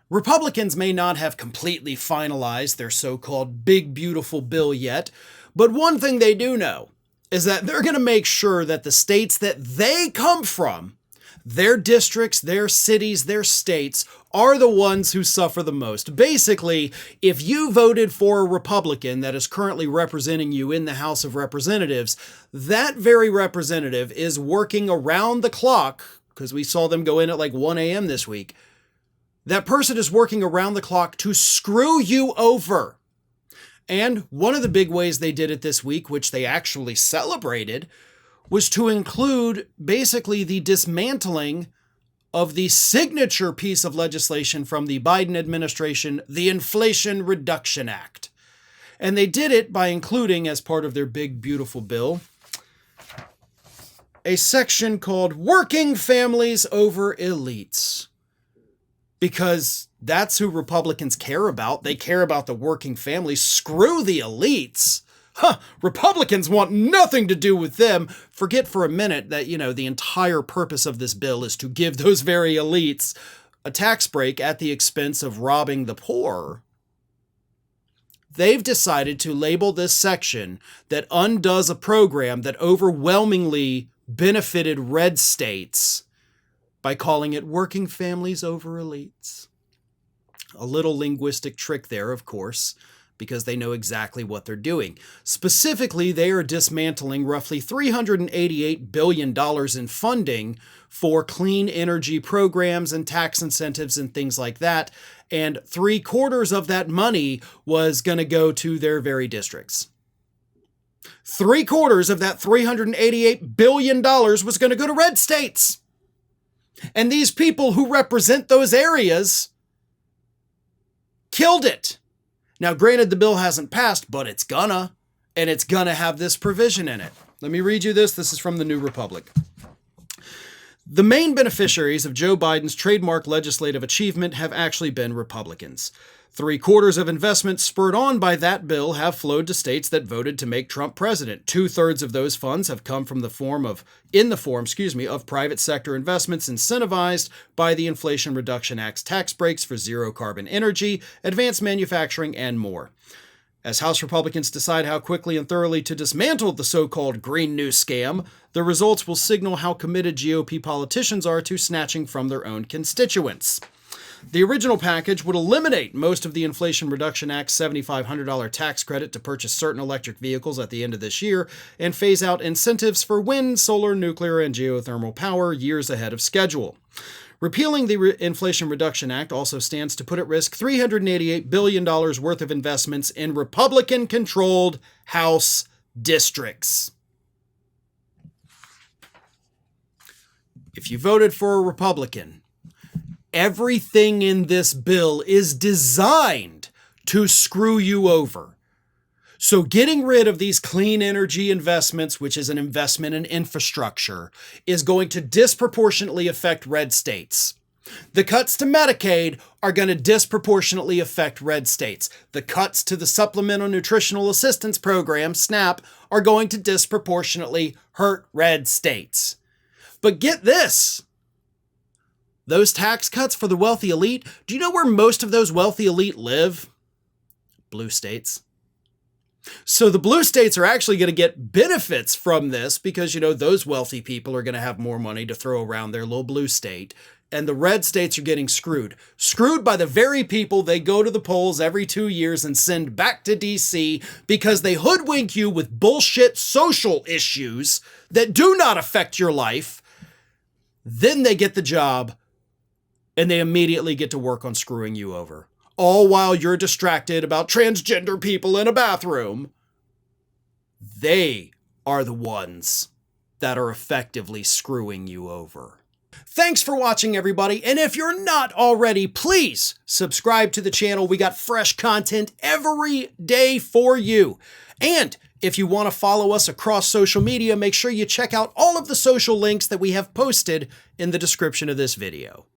Republicans may not have completely finalized their so-called big beautiful bill yet, but one thing they do know is that they're going to make sure that the states that they come from, their districts, their cities, their states, are the ones who suffer the most. Basically, if you voted for a Republican that is currently representing you in the House of Representatives, that very representative is working around the clock, because we saw them go in at like 1 a.m. this week. That person is working around the clock to screw you over. And one of the big ways they did it this week, which they actually celebrated, was to include basically the dismantling of the signature piece of legislation from the Biden administration, the Inflation Reduction Act. And they did it by including, as part of their big, beautiful bill, a section called Working Families Over Elites. Because that's who Republicans care about. They care about the working family. Screw the elites. Republicans want nothing to do with them. Forget for a minute that, the entire purpose of this bill is to give those very elites a tax break at the expense of robbing the poor. They've decided to label this section that undoes a program that overwhelmingly benefited red states by calling it Working Families Over Elites. A little linguistic trick there, of course, because they know exactly what they're doing. Specifically, they are dismantling roughly $388 billion in funding for clean energy programs and tax incentives and things like that. And 3/4 of that money was going to go to their very districts. 3/4 of that $388 billion was going to go to red states. And these people who represent those areas killed it. Now, granted, the bill hasn't passed, but it's gonna, and it's gonna have this provision in it. Let me read you this. This is from the New Republic. The main beneficiaries of Joe Biden's trademark legislative achievement have actually been Republicans. 3/4 of investments spurred on by that bill have flowed to states that voted to make Trump president. 2/3 of those funds have come from in the form of private sector investments incentivized by the Inflation Reduction Act's tax breaks for zero carbon energy, advanced manufacturing, and more. As House Republicans decide how quickly and thoroughly to dismantle the so-called Green New Scam, the results will signal how committed GOP politicians are to snatching from their own constituents. The original package would eliminate most of the Inflation Reduction Act's $7,500 tax credit to purchase certain electric vehicles at the end of this year and phase out incentives for wind, solar, nuclear, and geothermal power years ahead of schedule. Repealing the Inflation Reduction Act also stands to put at risk $388 billion worth of investments in Republican-controlled House districts. If you voted for a Republican, everything in this bill is designed to screw you over. So getting rid of these clean energy investments, which is an investment in infrastructure, is going to disproportionately affect red states. The cuts to Medicaid are going to disproportionately affect red states. The cuts to the Supplemental Nutritional Assistance Program, SNAP, are going to disproportionately hurt red states. But get this. Those tax cuts for the wealthy elite, do you know where most of those wealthy elite live? Blue states. So the blue states are actually going to get benefits from this because, those wealthy people are going to have more money to throw around their little blue state. And the red states are getting screwed. Screwed by the very people they go to the polls every 2 years and send back to DC because they hoodwink you with bullshit social issues that do not affect your life. Then they get the job and they immediately get to work on screwing you over. All while you're distracted about transgender people in a bathroom. They are the ones that are effectively screwing you over. Thanks for watching, everybody. And if you're not already, please subscribe to the channel. We got fresh content every day for you. And if you want to follow us across social media, make sure you check out all of the social links that we have posted in the description of this video.